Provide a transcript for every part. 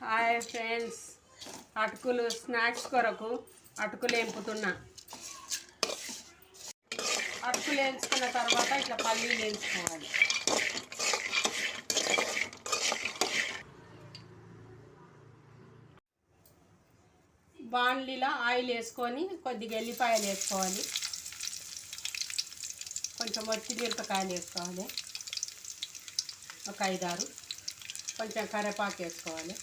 Hi friends, అటుకులు snacks కొరకు అటుకులు వేపుతున్నా. అటుకులు వేయించుకున్న తర్వాత ఇట్లా పల్లీలు వేయించుకోవాలి. బాండ్లీలో ఆయిల్ వేసుకొని కొద్దిగా ఎల్లిపాయలు వేసుకోవాలి, కొంచెం మిరపకాయలు వేసుకోవాలి, ఒక 5-6, కొంచెం కరివేపాకు వేసుకోవాలి.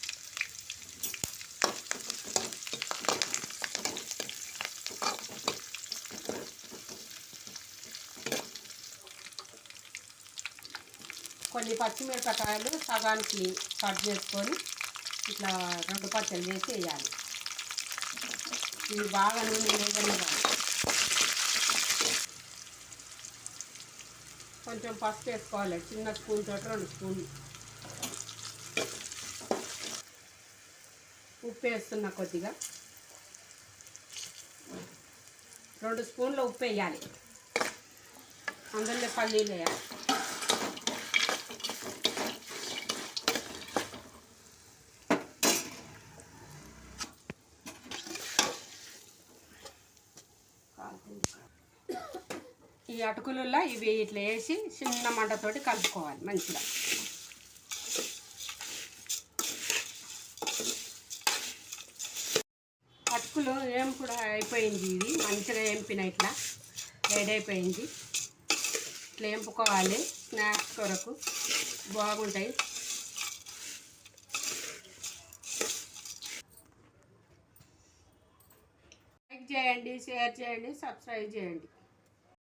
కొన్ని పచ్చిమిరపకాయలు సగానికి కట్ చేసుకొని ఇట్లా 2 పచ్చలు చేసి వేయాలి. ఇవి బాగా నూనె వేగనివ్వాలి. కొంచెం పసుపు వేసుకోవాలి, చిన్న స్పూన్ తోటి 2 స్పూన్లు. ఉప్పు వేస్తున్నా, కొద్దిగా 2 స్పూన్ల ఉప్పు వేయాలి. అందులో పల్లీలు వేయాలి. ఈ అటుకులలో ఇవి ఇట్లా వేసి చిన్న మంటతోటి కలుపుకోవాలి మంచిగా. అటుకులు కూడా అయిపోయింది. ఇది మంచిగా వేంపిన ఇట్లా వేడైపోయింది. ఇట్లా వేంపుకోవాలి, స్నాక్స్ కొరకు బాగుంటాయి. లైక్ చేయండి, షేర్ చేయండి, సబ్స్క్రైబ్ చేయండి.